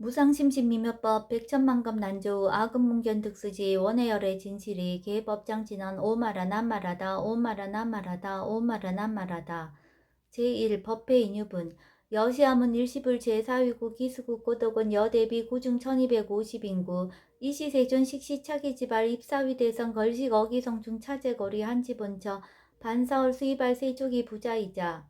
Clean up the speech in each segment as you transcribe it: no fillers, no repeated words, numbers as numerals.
무상심신미묘법 백천만급 난조 아금문견 득수지 원해열의 진실이 계법장진언 오마라 난말하다 오마라 난말하다 오마라 난말하다 제1 법회 인유분 여시함은 일시불 제4위구 기수국 고덕은 여대비 구중 1250인구 이시세존 식시차기지발 입사위대선 걸식 어기성중 차제거리 한지본처 반사월 수의발 세족이 부자이자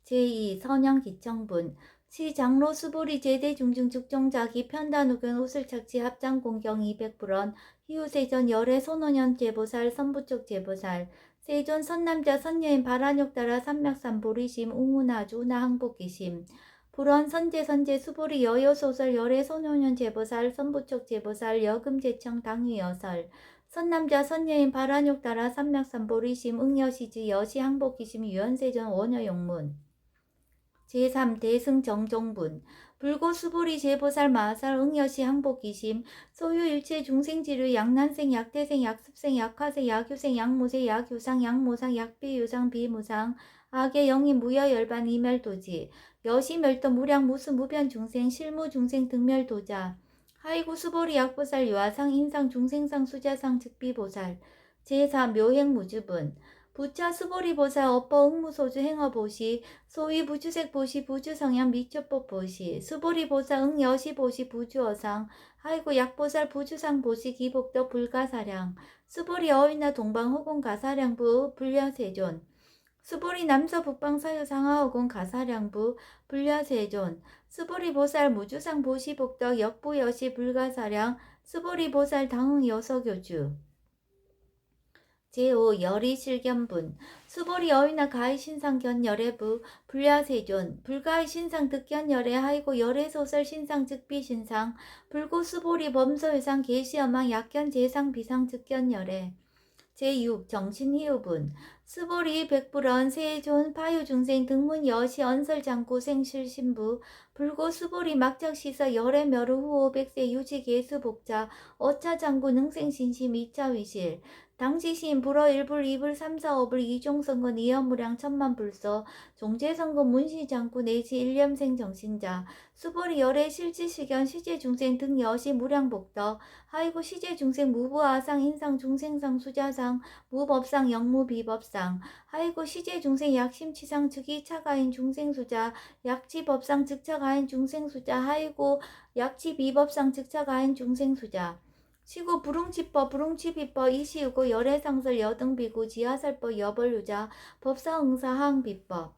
제2 선영기청분 시장로 수보리 제대 중증 죽종자기 편단우견 우슬착지 합장 공경 200불원 희우세전 열애 손원현 제보살 선부쪽 제보살 세존 선남자 선여인 발한욕 따라 삼맥삼보리심 웅우나주 우나항복기심 불원 선제 수보리 여여소설 열애 손원현 제보살 선부쪽 제보살 여금제청 당위여설 선남자 선여인 발한욕 따라 삼맥삼보리심 응여시지 여시항복기심 유연세전 원여용문 제3 대승정종분 불고수보리 제보살 마살 응여시 항복기심 소유일체 중생지류 약난생 약대생 약습생 약화생 약유생 약모세 약유상 약모상 약비유상 비무상 악의 영인 무여열반 이멸도지 여시멸도 무량 무수 무변중생 실무중생 등멸도자 하이구 수보리 약보살 유아상 인상 중생상 수자상 즉비보살 제4 묘행무주분 부차 수보리보살 업보 응무소주 행어보시 소위 부주색보시 부주성향 미처법보시 수보리보살 응여시보시 부주어상 하이고 약보살 부주상보시 기복덕 불가사량 수보리 어휘나 동방호공 가사량부 불려세존 수보리 남서 북방 사유 상하호공 가사량부 불려세존 수보리보살 무주상 보시복덕 역부여시 불가사량 수보리보살 당응 여서교주 제5 열이실견분 수보리 어휘나 가히신상 견열애부 불야세존 불가히신상 득견열애 하이고 열애소설 신상 즉비신상 불고수보리 범서회상 계시어망 약견제상 비상 즉견열애 제6 정신희우분 수보리 백불언 세존 파유중생 등문 여시 언설장구 생실신부 불고 수보리 막작시서 열애 멸후 후호 백세 유지계수복자 어차장구 능생신심 2차위실 당시시인 불어 1불 2불 3, 4, 5불 이종선건 이연무량 천만불서 종제선건 문시장구 내지 일념생 정신자 수보리 열애 실지시견 시제중생 등 여시 무량복덕 하이고 시제중생 무부아상 인상 중생상 수자상 무법상 영무비법상 하이고 시제중생 약심치상 즉이차가인 중생수자 약지법상 즉차가인 중생수자 하이고 약지비법상 즉차가인 중생수자 시고 불응치법 불응치비법 이시우고 열애상설 여등비구 지하설법 여벌유자 법사응사 하응비법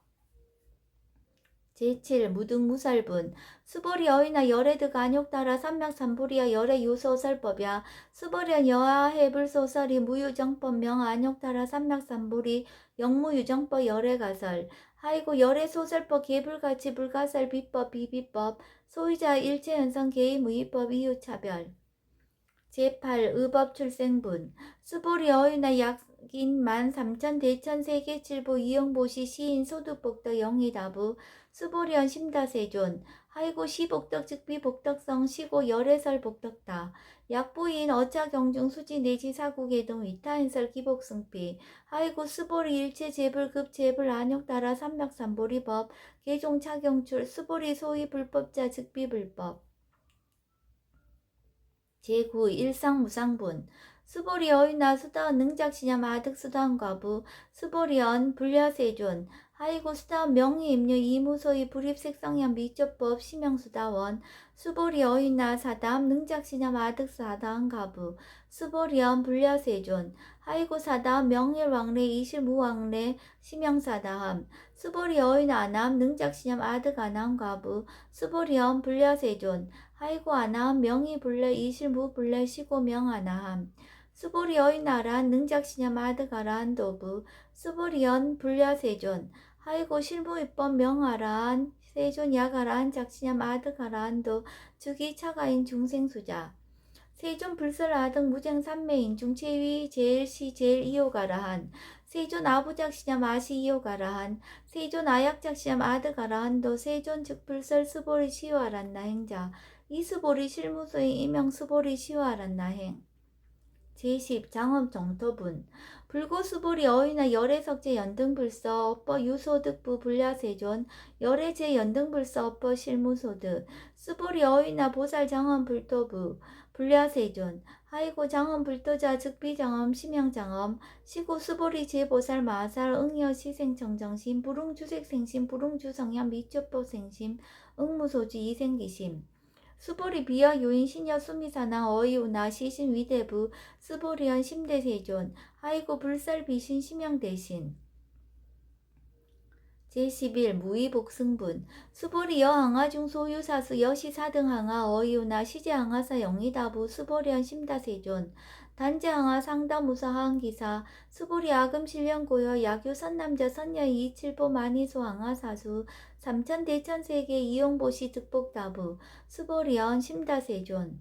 제7 무등무설분 수보리 어휘나 열애득 안욕 따라 삼맥삼불이야 열애 유소설법이야 수보리한 여하 해불소설이 무유정법 명 안욕 따라 삼맥삼불이 영무유정법 열애가설 하이고 열애소설법 개불가치 불가설 비법 비비법 소유자 일체현성 개의무의법 이유차별 제8 의법출생분 수보리 어휘나 약인 13,000 대천 세계칠보 이영보시 시인 소득복덕 영의다부 수보리언 심다세존 하이고 시복덕 즉비복덕성 시고 열애설 복덕다 약부인 어차경중 수지 내지 사국의동 위타인설 기복승피 하이고 수보리 일체 재불급 재불 안욕 따라 삼맥삼보리법 개종차경출 수보리 소위 불법자 즉비불법 제9 일상무상분 수보리 어휘나 수다원 능작시냐 마득 수다원 과부 수보리언 불려세존 하이고 수다원 명의임료 이무소의 불입색성향 미적법 시명수다원 수보리 어휘나 사담 능작시냐 마득 사다원 과부 수보리언 불려세존 하이고 사다원 명일왕래 이실무왕래 시명사다함 수보리 어휘나 아남 능작시냐 마득 아남 과부 수보리언 불려세존 하이고 아나함 명의불래 이실무불래 시고명아나함 수보리 어휘나란 능작시냐 마드가라한 도부 수보리언 불려세존 하이고 실무입법 명아라한 세존 야가라한 작시냐 마드가라한도 주기차가인 중생수자 세존 불설아등 무쟁삼매인 중체위 제일시 제일이호가라한 세존 아부작시냐 마시이호가라한 세존 아약작시냐 마드가라한도 세존 즉불설 수보리 시와란나 행자 이수보리 실무소인 이명수보리 시와란나 행 제10 장엄 정토분 불고수불이 어휘나 열애석제 연등불서 업버 유소득부 불야세존 열애제 연등불서 업버 실무소득 수불이 어휘나 보살 장엄 불도부 불야세존 하이고 장엄 불도자 즉비장엄 심양장엄 시고 수불이 제보살 마살 응여 시생청정심 불응주색생심 불응주성향 미초보생심 응무소주 이생기심 수보리 비여 요인 신여 수미사나 어이오나 시신 위대부 스보리언 심대세존 하이고 불살 비신 심양 대신 제11 무의복승분 수보리 여항아중 소유사수 여시사등항아 어이오나 시제항아사 영리다부 수보리언 심다세존 단제항아 상다무사 하항기사 수보리 아금실령고여 야교 선남자 선녀이 이칠보 만이소 항아사수 삼천대천세계 이용보시 득복다부 수보리언 심다세존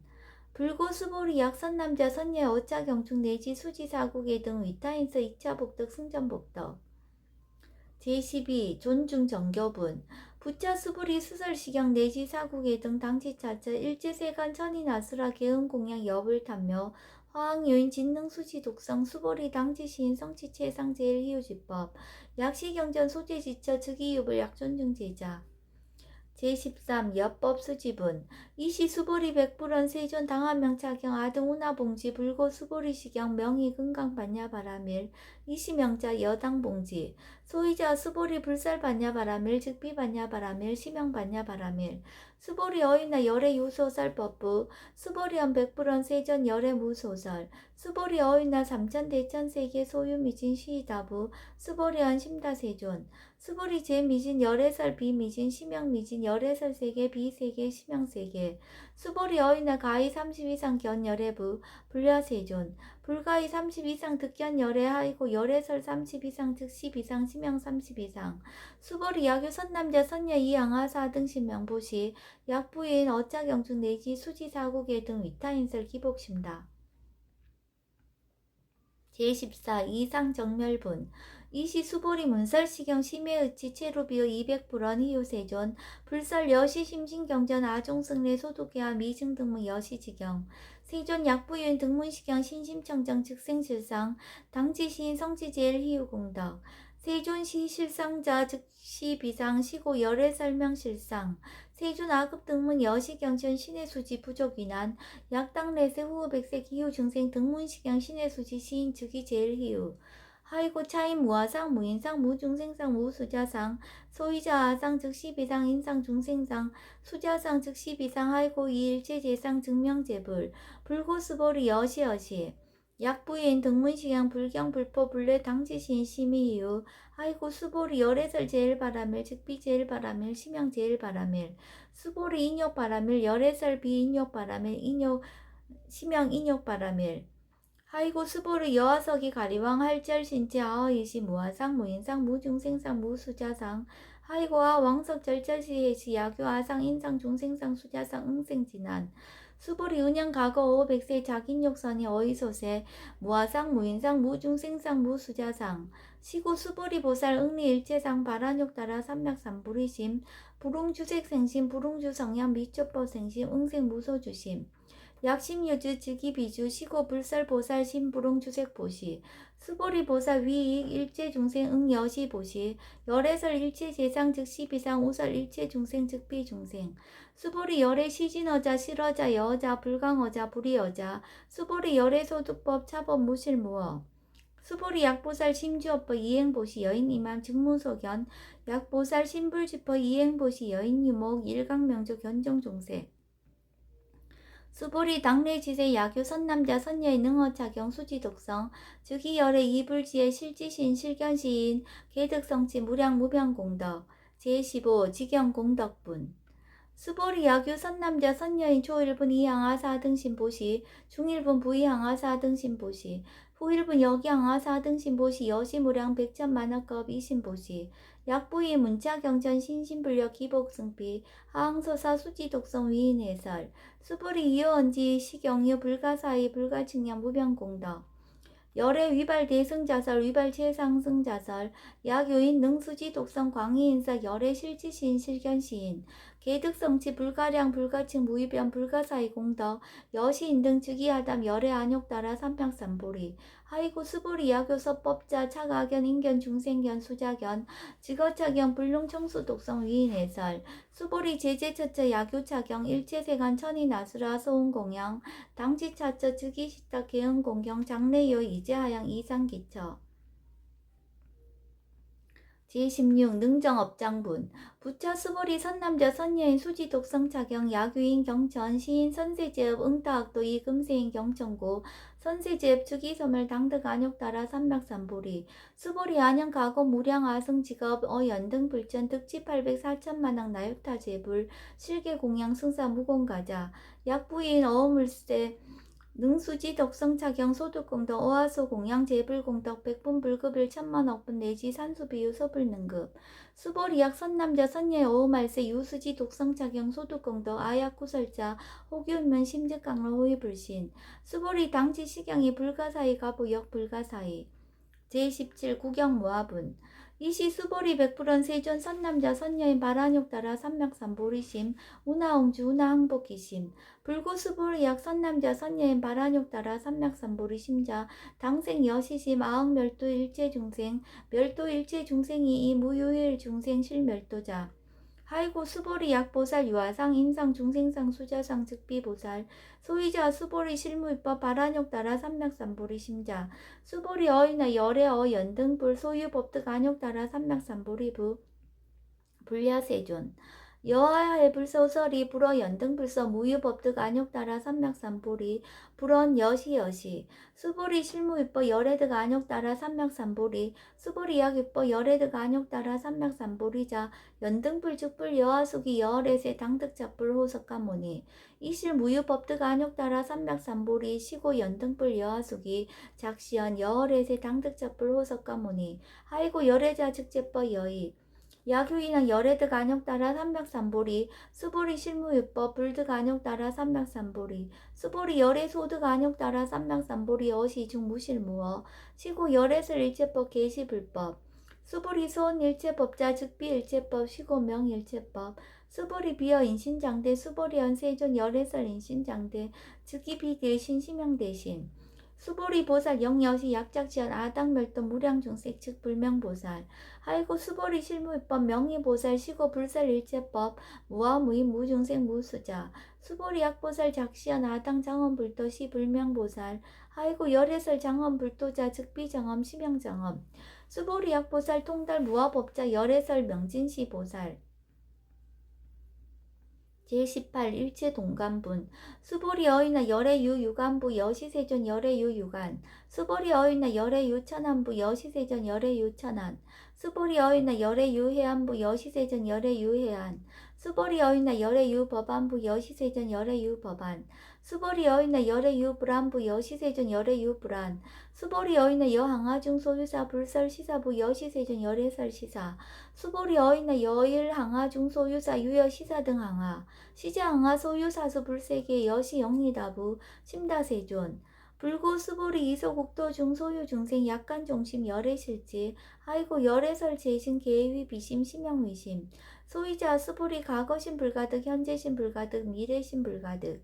불고 수보리 약선남자 선녀 어차경축 내지 수지사국의 등 위타인서 2차 복덕 승전복덕 제12 존중정교분 부차 수불이 수설시경 내지 사국의 등 당지차처 일제세간 천인아수라 개응공양 여불 탐묘 화학요인 진능수지 독성 수보리 당지시인 성치체상 제일희우지법 약시경전 소재지처 즉이유불 약존중제자 제13 여법수지분 이시 수보리 백불원 세존 당한명차경 아등 운하봉지 불고 수보리 시경 명의 금강반야바라밀 이시명자 여당봉지 소이자 수보리 불살반야바라밀 즉비반야바라밀 시명반야바라밀 수보리 어이나 열애 유소설법부 수보리언 백불원 세전 열애 무소설 수보리 어이나 삼천대천세계 소유미진 시다부 수보리언 심다세존 수보리 제미진 열애설 비미진 심양미진 열애설 세계 비세계 심양세계 수보리 어이나 가히 30 이상 견 열애부 불야세존 불가히 30 이상 득견 열애 하이고 열애설 30 이상 득10 이상 심양 30 이상 수보리 야교 선남자 선녀 이양하사 등 신명보시 약부인 어짜경중 내지 수지사국의 등 위타인설 기복심다. 제14 이상정멸분 이시 수보리 문설시경 심해의치 체로비어 200불원 희요세존 불설 여시심신경전 아종승례 소독계와 미증등문 여시지경 세존 약부유인 등문시경 신심청정 즉생실상 당지시인 성지제일 희유공덕 세존시 실상자 즉시 비상 시고 열애 설명실상 세존 아급 등문 여시경전 신의수지 부족위난 약당내세 후후 백색 희유 증생 등문시경 신의수지 시인 즉이 제일 희유 하이고 차인 무아상 무인상 무중생상 무수자상 소이자 아상 즉시비상 인상 중생상 수자상 즉시비상 하이고 이일체제상 증명제불 불고스보리 여시여시 약부인 등문시경 불경 불포 불례 당지신 심의이유 하이고 수보리 열애설 제일바라밀 즉비 제일바라밀 심양 제일바라밀 수보리 인욕바라밀 열애설 비인욕바라밀 인욕 심양 인욕바라밀 하이고 수보르 여하석이 가리왕 할절 신체 아어이시 무아상 무인상 무중생상 무수자상 하이고 아 왕석 절절시해시 야교 아상 인상 중생상 수자상 응생진한 수보리 은양 가거 오백세 자긴욕선이 어이소세 무아상 무인상 무중생상 무수자상 시고 수보리 보살 응리일체상 바란욕 따라 삼맥삼불이심 불웅주색생심 불웅주성향 미초법생심 응생무소주심 약심유주 즉이비주 시고 불설보살 신불응주색보시 수보리보살 위익 일체중생 응여시보시 열애설 일체재상 즉시비상 우설 일체중생 즉비중생 수보리 열애 시진어자 실어자 여자 불강어자 불이어자 수보리 열애소득법 차법 무실무어 수보리 약보살 심주업법 이행보시 여인이맘 즉무소견 약보살 신불지법 이행보시 여인유목 일강명조 견정종세 수보리 당례지세 야교 선남자 선녀의 능어차경 수지독성 즉이열의 이불지의 실지신 실견시인 개득성치 무량무변공덕 제15 직영공덕분 수보리 야교 선남자 선녀인 초일분 이항아사 등신보시 중일분 부이항아사 등신보시 후일분 여기항아사 등신보시 여시무량 백천만억급 이신보시 약부이 문자경전 신신불력 기복승비 하항서사 수지독성 위인해설 수불이 이어언지 시경유 불가사의 불가측량 무변공덕 열애 위발 대승자설 위발 최상승자설 약요인 능수지 독성 광희인사 열애 실지시인 실견시인 계득성치 불가량 불가칭 무위변 불가사의 공덕 여시인 등 즉위하담 열애 안욕 따라 삼평삼보리 하이고 수보리 야교서법자 차가견 인견 중생견 수자견 직어차경 불능청수 독성 위인해설 수보리 제제처처 야교차경 일체세간 천이 나수라 소운공양 당지차처 즉위시탁 개은공경 장래요 이제하양 이상기처 제16 능정업장분 부처 수보리 선남자 선여인 수지 독성 차경 야규인 경천 시인 선세제업 응타학도 이금세인 경천고 선세제업 주기섬을 당득 안욕 따라 삼맥삼보리 수보리 안양 가고 무량 아승 직업 어연등 불천 득지 800 4천만왕 나육타 제불 실계 공양 승사 무공가자 약부인 어물세 능수지 덕성차경 소득공덕 어하소 공양 재불공덕 백분 불급일 천만억분 내지 산수비유 서불능급 수보리약 선남자 선녀의 어우말세 유수지 독성차경 소득공덕 아약구설자 호기운면 심즉강로 호위불신 수보리 당지 시경이 불가사의 가부역 불가사의 제17 구경모합은 이시 수보리 백불원 세존 선남자 선녀인 바란욕 따라 삼맥삼보리심 운하옹주 운하항복기심 불구수보리약 선남자 선녀인 바란욕 따라 삼맥삼보리심자 당생 여시심 아흥멸도 일체중생 멸도 일체중생이 이 무유일 중생 실멸도자 하이고 수보리 약보살 유아상 인상 중생상 수자상 즉비보살 소위자 수보리 실무입법 바란욕 따라 삼맥삼보리 심자 수보리 어이나 열애 연등불 소유법득 안욕 따라 삼맥삼보리 불야세존 여하야의 불소설이 불어 연등불서 무유법득 안욕 따라 삼맥삼보리 불언 여시 수보리 실무입법 열애득 안욕 따라 삼맥삼보리 수보리 약입법 열애득 안욕 따라 삼맥삼보리자 연등불 죽불 여하수기 여월에세 당득잡불 호석가모니 이실 무유법득 안욕 따라 삼맥삼보리 시고 연등불 여하수기 작시연 여월에세 당득잡불 호석가모니 하이고 열애자 즉제법 여의 야교인한 열애득 안욕 따라 삼맥삼보리 수보리 실무유법 불득 안욕 따라 삼맥삼보리 수보리 열애소득 안욕 따라 삼맥삼보리 어시중 무실무어 시고 열애설 일체법 계시불법 수보리 소원 일체법자 즉비 일체법 시고 명 일체법 수보리 비어 인신장대 수보리 연세존 열애설 인신장대 즉기 비대신 심형대신 수보리 보살 영여시 약작지연 아당멸도 무량중색 즉 불명보살 하이고 수보리 실무입법 명의보살 시고 불살 일체법 무아무이 무중생 무수자 수보리 약보살 작시연 아당 장엄불도 시 불명보살 하이고 열애설 장엄불도자 즉 비정엄 심형정엄 수보리 약보살 통달 무아법자 열애설 명진시 보살 제18 일체동간분 수보리 어이나 열애유 유간부 여시세존 열애유 유간 수보리 어이나 열애유 천안부 여시세존 열애유 천안 수보리 어이나 열애유 해안부 여시세존 열애유 해안 수보리 어이나 열애유 법안부 여시세존 열애유 법안 수보리 어이나 열애유 불안부 여시세존 열애유 불안 수보리 어이나 여항하중 소유사 불설 시사부 여시세존 열애설 시사 수보리 어이나 여일 항하중 소유사 유여 시사 등 항하 시자 항하 소유사수 불세계 여시 영리다부 심다세존 불고 수보리 이소국도 중소유 중생 약간 종심 열애실지 아이고 열애설 재신 계위 비심 심형위심 소위자 수보리 과거신 불가득 현재신 불가득 미래신 불가득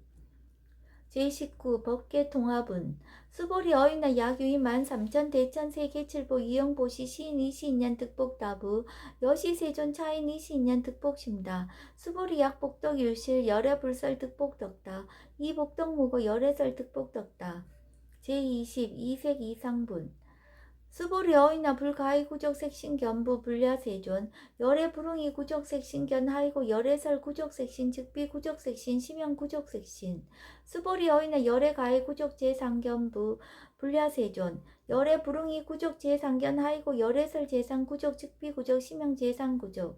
제19 법계 통합은 수보리 어이나 약유인 13,000 대천 세계칠보 이영보시 시인 이시인년 득복다부 여시세존 차인 이시인년 득복심다 수보리 약복덕 일실 열애불설 득복덕다 이복덕무고 열애설 득복덕다 제20 이색 이상분 수보리 어이나 불가히 구족색신 견부 불야세존 열애 불응이 구족색신 견하이고 열애설 구족색신 즉비 구족색신 심형 구족색신 수보리 어이나 열애 가히 구족 제상견부 불야세존 열애 불응이 구족 제상견 하이고 열애설 제상 구족 즉비 구족 심형 제상 구족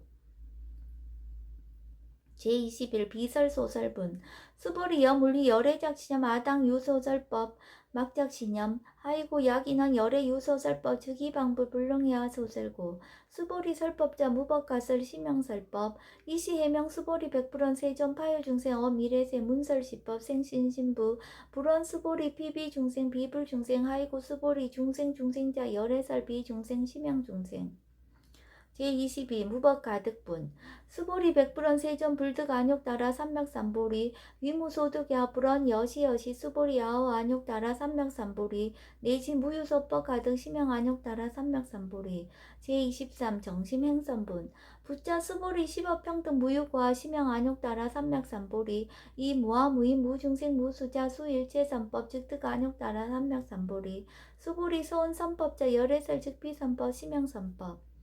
제21 비설소설분 수보리 여물리 열애작시념 아당 유소설법 막작시념 하이고 약인원 열애 유소설법 즉이방불 불능해와 소설고 수보리 설법자 무법가설 심형설법 이시해명 수보리 백불원 세존 파요중생 어미래세 문설시법 생신신부 불원 수보리 피비중생 비불중생 하이고 수보리 중생중생자 열애설 비중생 심형중생 제22 무법 가득분 수보리 백불원 세존 불득 안욕 따라 삼맥삼보리 위무소득야 불원 여시여시 수보리 아우 안욕 따라 삼맥삼보리 내지 무유소법 가득 심형 안욕 따라 삼맥삼보리 제23 정심행선분 부자 수보리 십업평등 무유과 심형 안욕 따라 삼맥삼보리 이 무아 무인 무중생 무수자 수일체선법 즉득 안욕 따라 삼맥삼보리 수보리 소원선법자 열애설 즉비선법 심형선법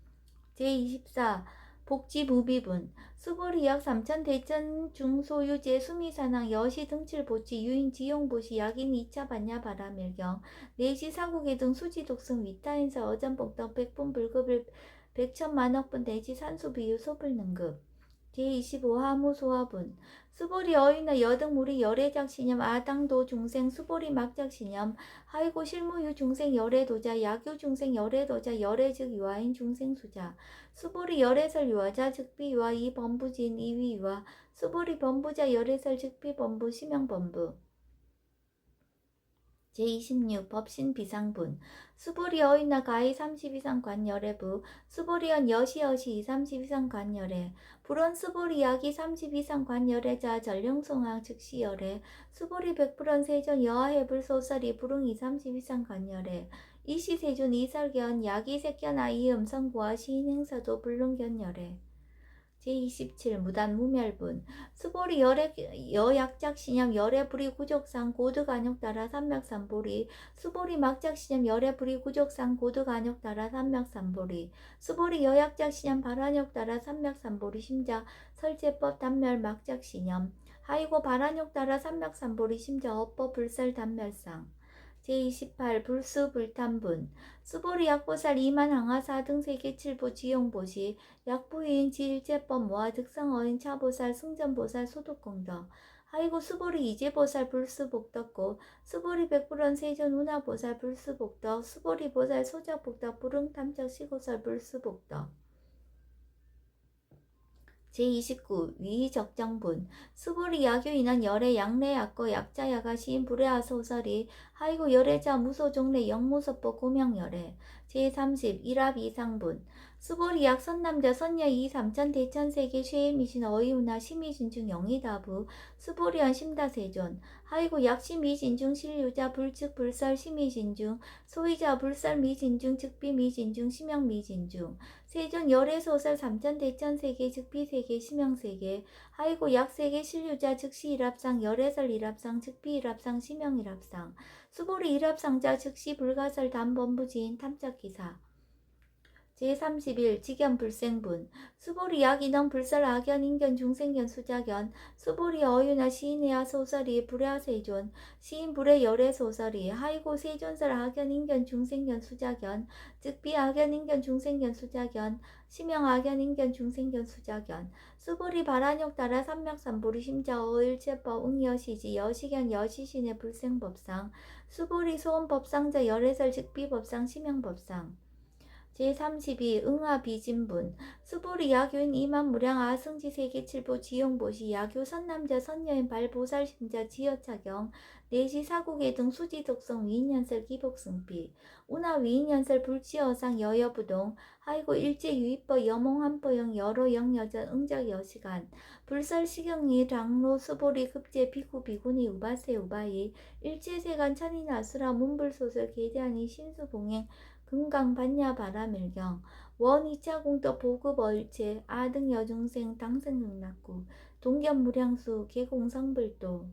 제24 복지무비분 수보리 약 3천 대천 중소유제 수미산항 여시 등칠보치 유인 지용보시 약인 2차 반야 바라밀경 내시 사국의 등 수지독성 위타인사 어전복덕 백분 불급을 백천만억분 내지 산수비유 소불능급 제25 하무소화분 수보리 어이나 여등무리 열애작신염 아당도 중생 수보리 막작신염 하이고 실무유 중생 열애도자 약유 중생 열애도자 열애즉 유아인 중생수자 수보리 열애설 유아자 즉비유아 이범부진 이위유아 수보리 범부자 열애설 즉비범부 심형범부 제26 법신 비상분 수보리 어이나 가히 30 이상 관열애부 수보리언 여시여시 30 이상 관열애 불원 수보리 약이 30 이상 관열애자 전령송항 즉시열애 수보리 백불원 세존 여하해불 소설이 불응이 30 이상 관열애 이시세존 이설견 약이 색견 아이 음성구와 시인행사도 불능견열애 제27 무단 무멸분 수보리 여약작신염 열애불이 구족상 고득안욕 따라 삼맥삼보리 수보리 막작신염 열애불이 구족상 고득안욕 따라 삼맥삼보리 수보리 여약작신염 발안욕 따라 삼맥삼보리 심자 설제법 단멸 막작신염 하이고 발안욕 따라 삼맥삼보리 심자 업법 불설 단멸상 제28 불수불탄분 수보리 약보살 이만 항하사 등 세계 칠보 지용보시 약부인 지일제법 모아 득성어인 차보살 승전보살 소득공덕 하이고 수보리 이제보살 불수복덕고 수보리 백불원 세존 운하보살 불수복덕 수보리 보살 소적복덕 불응탐적 시고설 불수복덕 제29 위적정분 수보리 야교인한 열애 양례 약거 약자야가 시인 불애하 소설이 하이고 열애자 무소종례 영무섭보 고명열애 제30 일합 이상분 수보리 약 선남자 선녀 이 3천 대천세계 쉐미신 어이우나 심이신중 영이다부 수보리언 심다세존 하이고 약 심이신중 실유자 불측 불설 심이신중 소위자 불설 미진중 즉비 미진중 심형 미진중 세존 열애소설 3천 대천세계 즉비세계 심형세계 하이고 약세계 실유자 즉시 일합상 열애설 일합상 즉비 일합상 심형 일합상 수보리 일합상자 즉시 불가설 단범부지인 탐짝기사 제31 직연불생분 수보리 약인원 불설 악연 인견 중생견 수작견 수보리 어유나 시인의하 소설이 불야 세존 시인 불의 열애 소설이 하이고 세존설 악연 인견 중생견 수작견 즉비 악연 인견 중생견 수작견 심형 악연 인견 중생견 수작견 수보리 발안욕 따라 삼맥삼보리 심자 어일체법 응여시지 여시견 여시신의 불생법상 수보리 소원법상자 열애설 즉비법상 심형법상 제32 응하비진분 수보리 야교인 이만무량 아승지 세계칠보 지용보시 야교 선남자 선녀인 발보살심자 지여차경 내시 사국의 등 수지독성 위인연설 기복승비 운하 위인연설 불치어상 여여부동 하이고 일제유입법 여몽한포영 여로영여전 응작여시간 불설시경리 랑로 수보리 급제 비구 비구니 우바세 우바이 일제세간 천인아수라 문불소설 계대하니 신수봉행 금강 반야 바라밀경 원 2차 공덕 보급 얼체 아등 여중생 당생능락구 동견무량수 계공성불도